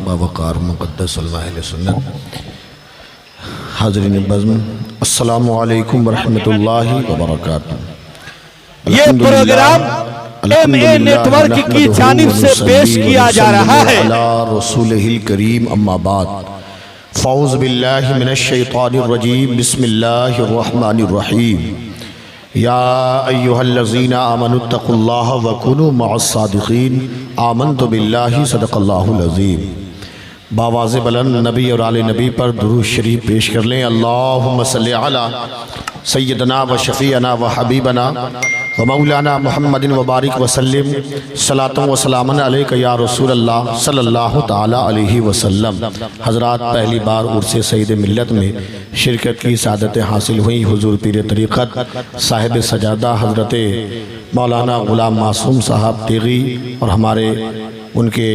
باوقار مقدس علماء اہل سنت، حاضرین بزم، السلام علیکم ورحمۃ اللہ وبرکاتہ۔ یہ پروگرام ایم اے نیٹ ورک کی جانب سے پیش کیا جا رہا ہے۔ علی رسولہ الکریم، اما بعد، فاعوذ باللہ من الشیطان الرجیم، بسم اللہ الرحمن الرحیم۔ یا ایہا الذین آمنوا اتقوا اللہ وکونوا مع الصادقین، آمنت باللہ، صدق اللہ العظیم۔ باواز بلند نبی اور آل نبی پر درود شریف پیش کر لیں۔ اللہم صلی علی سیدنا و شفیعنا و حبیبنا و مولانا محمد وبارک وسلم، صلاۃ و سلام علیک یا رسول اللہ صلی اللہ تعالی علیہ وسلم۔ حضرات، پہلی بار عرس سید ملت میں شرکت کی سعادت حاصل ہوئی حضور پیر طریقت صاحب سجادہ حضرت مولانا غلام معصوم صاحب تیغی اور ہمارے ان کے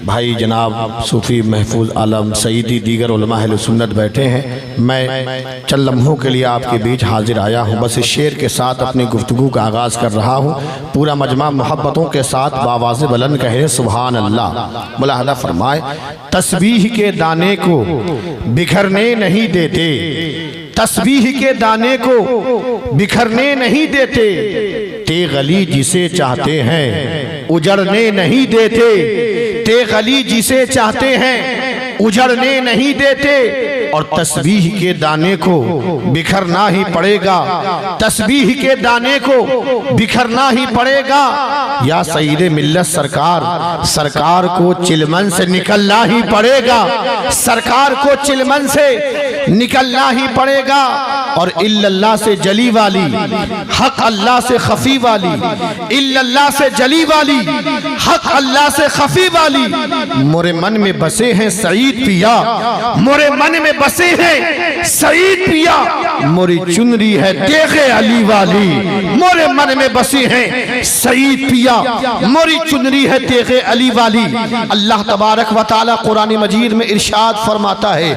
بھائی جناب صوفی محفوظ عالم سعیدی، دیگر علماء اہل سنت بیٹھے ہیں۔ میں چند لمحوں کے لیے آپ کے بیچ حاضر آیا ہوں، بس اس شعر کے ساتھ اپنی گفتگو کا آغاز کر رہا ہوں۔ پورا مجمع محبتوں کے ساتھ باواز بلند کہے سبحان اللہ۔ ملاحظہ فرمائے، تسبیح کے دانے کو بکھرنے نہیں دیتے، تسبیح کے دانے کو بکھرنے نہیں دیتے، تیغ علی جسے چاہتے ہیں اجڑنے نہیں دیتے، تیغ علی جسے چاہتے ہیں اجڑنے نہیں دیتے، اور تسبیح کے دانے کو بکھرنا ہی پڑے گا، تسبیح کے دانے کو بکھرنا ہی پڑے گا۔ یا سید ملت سرکار، سرکار کو چلمن سے نکلنا ہی پڑے گا، سرکار کو چلمن سے نکلنا ہی پڑے گا۔ اور الا اللہ سے جلی والی، حق اللہ سے خفی والی، الا اللہ سے جلی والی، حق اللہ سے خفی والی، مورے من میں بسے ہیں سعید پیا، مورے من میں بسے ہیں سعید پیا، موری چنری ہے تیغ علی والی، مورے من میں بسے ہیں سعید پیا، موری چنری ہے تیغ علی والی۔ اللہ تبارک و تعالی قرآن مجید میں ارشاد فرماتا ہے،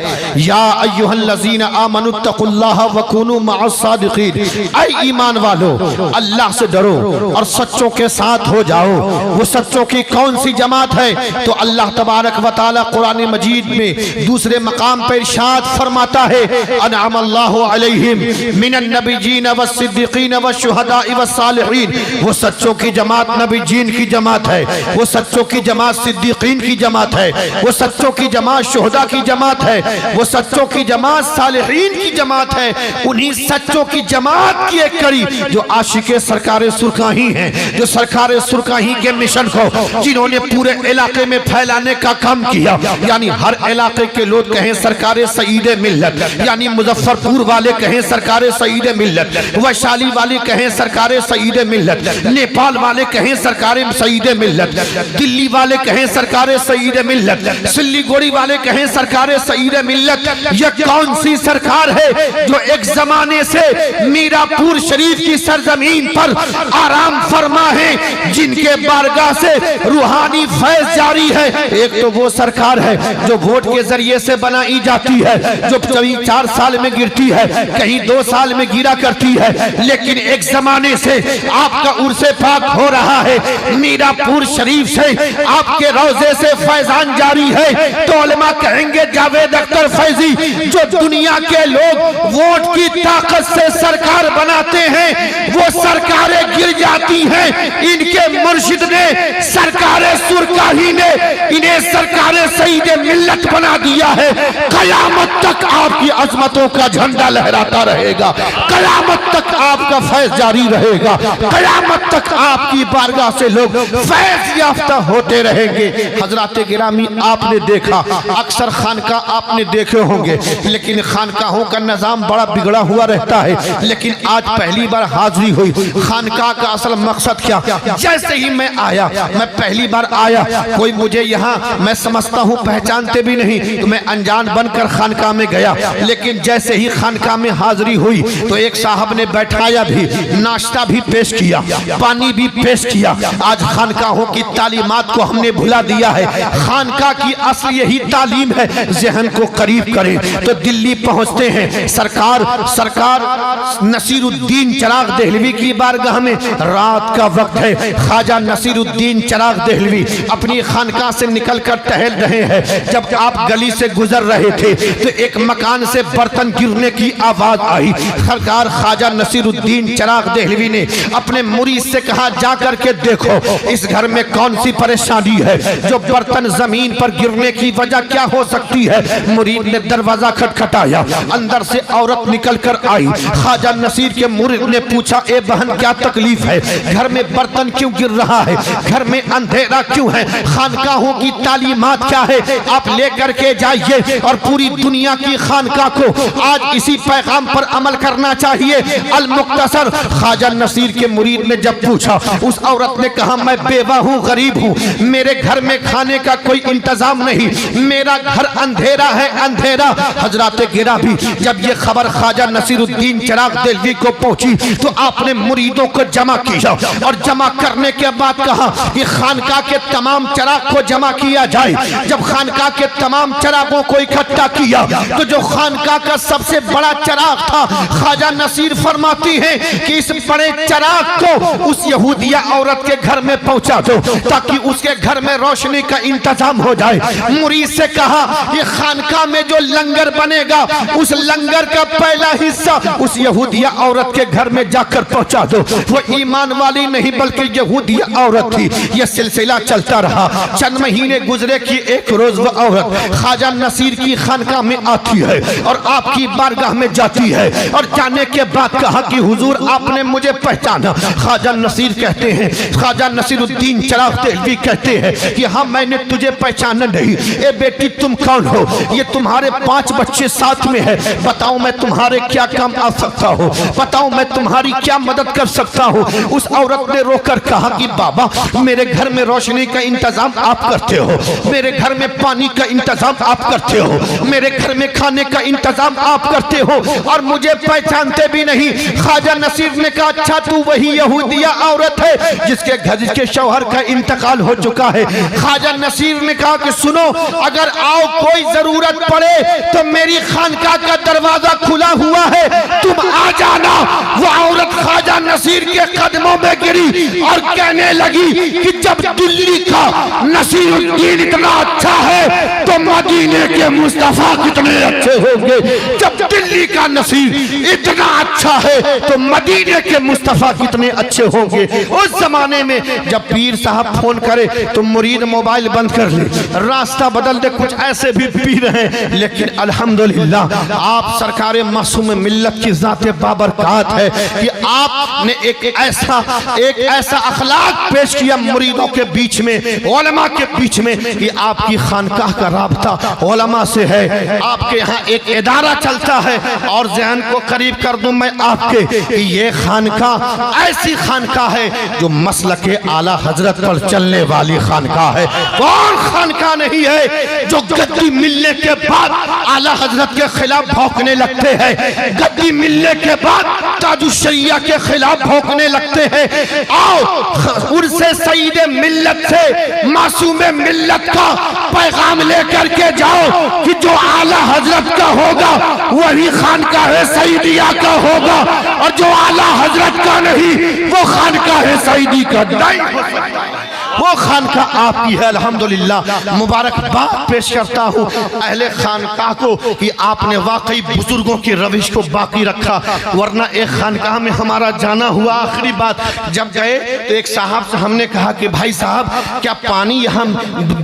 یا ایہا الذین آمنوا اتقوا اللہ وکونوا مع الصادقین، اے ایمان والو اللہ سے ڈرو اور سچوں کے ساتھ ہو جاؤ۔ وہ سچوں کی کون سی جماعت ہے؟ تو اللہ تبارک و تعالی قرآن مجید میں دوسرے مقام پر ارشاد فرماتا ہے، انعم اللہ علیہم من النبیین والصدیقین والشہداء والصالحین۔ وہ سچوں کی جماعت نبی جین کی جماعت ہے، وہ سچوں کی جماعت صدیقین کی جماعت ہے، وہ سچوں کی جماعت شہداء کی جماعت ہے، وہ سچوں کی جماعت صالحین کی جماعت ہے۔ انہی سچوں کی جماعت کی ایک کڑی جو عاشق سرکار سرکاہی ہیں، جو سرکار سرکاہی کے مشن کو جنہوں نے پورے علاقے میں پھیلانے کا کام کیا، یعنی ہر علاقے کے لوگ کہیں سرکار سعید ملت، یعنی مظفر پور والے کہیں سرکار سعید ملت، ویشالی والے کہیں سرکار سعید ملت، نیپال والے کہیں سرکار سعید ملت، دلی والے کہیں سرکار سعید ملت، سلی گوڑی والے کہیں سرکار سعید ملت۔ یہ کون سی سرکار ہے جو ایک زمانے سے میرا پور شریف کی سرزمین پر آرام فرما ہے، جن کے بارگاہ سے روحانی فیض جاری ہے؟ ایک تو وہ سرکار ہے جو ووٹ کے ذریعے سے بنائی جاتی ہے، جو کہیں 4 سال میں گرتی ہے، کہیں 2 سال میں گرا کرتی ہے، لیکن ایک زمانے سے آپ کا عرس پاک ہو رہا ہے، میرا پور شریف سے آپ کے روضے سے فیضان جاری ہے، تو علماء کہیں گے جاوید اختر فیضی جو دنیا کے لوگ ووٹ کی طاقت سے سرکار بناتے ہیں، وہ سرکاریں گر جاتی ہیں، ان کے مرشد نے سرکار سرکاہی نے انہیں سرکار سعید ملت بنا دیا ہے۔ قیامت تک آپ کی عظمتوں کا جھنڈا لہراتا رہے گا، قیامت تک آپ کا فیض جاری رہے گا، قیامت تک آپ کی بارگاہ سے لوگ فیض یافتہ ہوتے رہیں گے۔ حضرات گرامی، آپ نے دیکھا اکثر خانقاہ آپ نے دیکھے ہوں گے، لیکن خانقاہوں کا نظام بڑا بگڑا ہوا رہتا ہے، لیکن آج پہلی بار حاضری ہوئی۔ خانقاہ کا اصل مقصد کیا؟ جیسے ہی میں آیا، میں پہلی بار آیا، کوئی مجھے یہاں میں سمجھتا ہوں پہچانتے بھی نہیں، تو میں انجان بن کر خانقاہ میں گیا، لیکن جیسے ہی خانقاہ میں حاضری ہوئی تو ایک صاحب نے بیٹھایا بھی، ناشتہ بھی پیش کیا، پانی بھی پیش کیا۔ آج خانقاہوں کی تعلیمات کو ہم نے بھلا دیا ہے۔ خانقاہ کی اصل یہی تعلیم ہے، ذہن کو قریب کریں۔ تو دلی پہنچتے ہیں، سرکار سرکار نصیر الدین چراغ دہلوی کی بارگاہ میں رات کا وقت ہے. خواجہ نصیر الدین چراغ دہلوی اپنی خانقاہ سے نکل کر ٹہل رہے ہیں. جب آپ گلی سے گزر رہے تھے تو ایک مکان سے برتن گرنے کی آواز آئی. سرکار خواجہ نصیر الدین چراغ دہلوی نے اپنے مرید سے کہا جا کر کے دیکھو اس گھر میں کون سی پریشانی ہے, جو برتن زمین پر گرنے کی وجہ کیا ہو سکتی ہے. مرید نے دروازہ کھٹکھٹایا, اندر سے عورت نکل کر آئی. خواجہ نصیر کے مرید نے پوچھا اے بہن کیا تکلیف ہے, گھر میں برتن کیوں گر رہا ہے, گھر میں اندھیرا کیوں ہے, خانقاہوں کی تعلیمات کیا ہے, آپ لے کر کے جائیے اور پوری دنیا کی خانقاہ کو آج اسی پیغام پر عمل کرنا چاہیے. المختصر خواجہ نصیر کے مرید نے جب پوچھا, اس عورت نے کہا میں بیوہ ہوں, غریب ہوں, میرے گھر میں کھانے کا کوئی انتظام نہیں, میرا گھر اندھیرا ہے اندھیرا. حضرات گرامی جب یہ خبر خواجہ نصیر الدین چراغ دہلوی کو پہنچی تو آپ نے مریدوں کو جمع کیا اور جمع کرنے کے بعد کہا کہ خانقاہ کے تمام چراغ کو جمع کیا جائے. جب خانقاہ کے تمام چراغوں کو اکٹھا کیا تو جو خانقاہ کا سب سے بڑا چراغ تھا, خواجہ نصیر فرماتی ہیں کہ اس بڑے چراغ کو اس یہودیہ عورت کے گھر میں پہنچا دو تاکہ اس کے گھر میں روشنی کا انتظام ہو جائے. مرید سے کہا یہ خانقاہ میں جو لنگر بنے گا اس لنگر کا پہلا حصہ اس یہودیہ عورت کے گھر میں جا کر پہنچا دو. وہ ایمان والی نہیں بلکہ یہودیہ عورت تھی. یہ سلسلہ چلتا رہا. چند مہینے گزرے کہ ایک روز وہ عورت خواجہ نصیر کی خانقاہ میں آتی ہے اور آپ کی بارگاہ میں جاتی ہے, اور جانے کے بعد کہا کہ حضور آپ نے مجھے پہچانا. خواجہ نصیر کہتے ہیں, خواجہ نصیر الدین چراغ دہلوی کہتے ہیں کہ ہاں میں نے تجھے پہچانا نہیں. اے بیٹی تم کون ہو, یہ تمہارے 5 بچے ساتھ میں ہے, بتاؤ میں تمہارے کیا کام آ سکتا ہوں, بتاؤ میں تمہاری کیا مدد کر سکتا ہوں. اس عورت نے رو کر کہا کہ بابا میرے گھر میں روشنی کا انتظام آپ کرتے ہو, میرے گھر میں پانی کا انتظام آپ کرتے ہو, میرے گھر میں کھانے کا انتظام آپ کرتے ہو, اور مجھے پہچانتے بھی نہیں. خواجہ نصیر نے کہا اچھا تو وہی یہودیہ عورت ہے جس کے گھر کے شوہر کا انتقال ہو چکا ہے. خواجہ نصیر نے کہا کہ سنو, اگر آؤ کوئی ضرورت پڑے تو میری خانقاہ کا دروازہ کھلا ہوا ہے, تم آ جانا. وہ عورت خواجہ نصیر کے قدموں میں گری اور کہنے لگی کہ جب دلی کا نصیر الدین اتنا اچھا ہے تو مدینے کے مصطفیٰ کتنے اچھے ہوں گے. جب دلی کا نصیر اتنا اچھا ہے تو مدینے کے مصطفیٰ کتنے اچھے ہوں گے. اس زمانے میں جب پیر صاحب فون کرے تو مرید موبائل بند کر لے, راستہ بدل دے, کچھ ایسے بھی پی رہے ہیں. لیکن الحمدللہ آپ سرکار معصوم ملت کی ذات بابرکات ہے کہ آپ نے ایک ایسا اخلاق پیش کیا مریدوں کے بیچ میں, علماء کے بیچ میں, کہ آپ کی خانقاہ کا رابطہ علماء سے ہے. آپ کے یہاں ایک ادارہ چلتا ہے, اور ذہن کو قریب کر دوں میں آپ کے کہ یہ خانقاہ ایسی خانقاہ ہے جو مسلک اعلیٰ حضرت پر چلنے والی خانقاہ ہے. کون خانقاہ نہیں ہے جو گدی ملنے کے بعد اعلیٰ حضرت کے خلاف بھونکنے لگتے ہیں, گدی ملنے کے بعد تاج الشریعہ کے خلاف بھونکنے لگتے ہیں. آؤ عرس سید ملت سے معصوم ملت کا پیغام لے کر کے جاؤ کہ جو اعلیٰ حضرت کا ہوگا وہی خانقاہ سیدیہ کا ہوگا, اور جو اعلیٰ حضرت کا نہیں وہ خانقاہ سیدی کا نہیں ہو سکتا. وہ خانقاہ آپ کی ہے. الحمدللہ مبارکباد پیش کرتا ہوں اہل خانقاہ کو کہ آپ نے واقعی بزرگوں کی روش کو باقی رکھا, ورنہ ایک خانقاہ میں ہمارا جانا ہوا. آخری بات جب گئے تو ایک صاحب سے ہم نے کہا کہ بھائی صاحب کیا پانی یہاں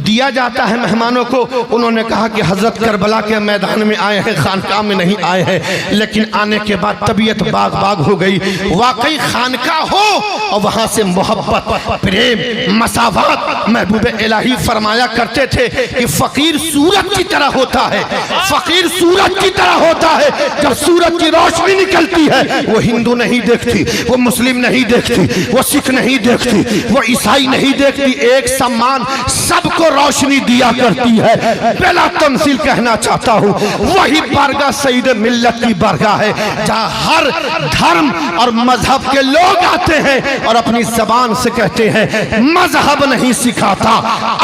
دیا جاتا ہے مہمانوں کو؟ انہوں نے کہا کہ حضرت کربلا کے میدان میں آئے ہیں, خانقاہ میں نہیں آئے ہیں. لیکن آنے کے بعد طبیعت باغ باغ ہو گئی. واقعی خانقاہ ہو اور وہاں سے محبت, پریم, مساوات. محبوب الہی فرمایا کرتے تھے کہ فقیر سورج کی طرح ہوتا ہے, فقیر سورج کی طرح ہوتا ہے. جب سورج کی روشنی نکلتی ہے وہ ہندو نہیں دیکھتی, وہ مسلم نہیں دیکھتی, وہ سکھ نہیں دیکھتی, وہ عیسائی نہیں دیکھتی, ایک سمان سب کو روشنی دیا کرتی ہے. بلا تمثیل کہنا چاہتا ہوں وہی بارگاہ سید ملت کی بارگاہ ہے جہاں ہر دھرم اور مذہب کے لوگ آتے ہیں اور اپنی زبان سے کہتے ہیں مذہب مذہب نہیں سکھاتا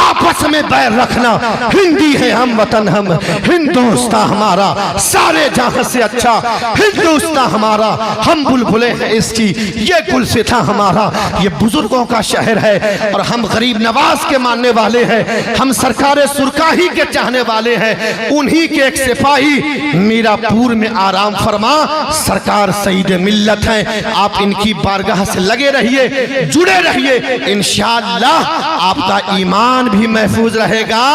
آپس میں بیر رکھنا، ہندی ہے ہم وطن ہم ہندوستان ہمارا سارے جہاں سے اچھا ہندوستان ہمارا، ہم بلبلے ہیں اس کی یہ گلستاں ہمارا، یہ بزرگوں کا شہر ہے اور ہم غریب نواز کے ماننے والے ہیں، ہم سرکار سرکاہی کے چاہنے والے ہیں، انہی کے ایک سپاہی میرا پور میں آرام فرما سرکار سید ملت ہیں۔ آپ ان کی بارگاہ سے لگے رہیے، جڑے رہیے، انشاءاللہ آپ کا ایمان بھی محفوظ رہے گا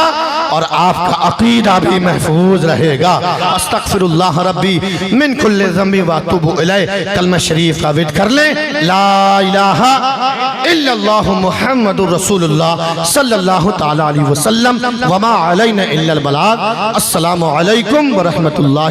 اور آپ کا عقیدہ بھی محفوظ رہے گا۔ استغفر اللہ ربی من کل ذنب واتوب الیہ، کلمہ شریف کا ورد کر لیں، لا الہ الا اللہ محمد رسول اللہ صلی اللہ تعالی علیہ وسلم وما علینا الا البلاغ۔ السلام علیکم ورحمۃ اللہ۔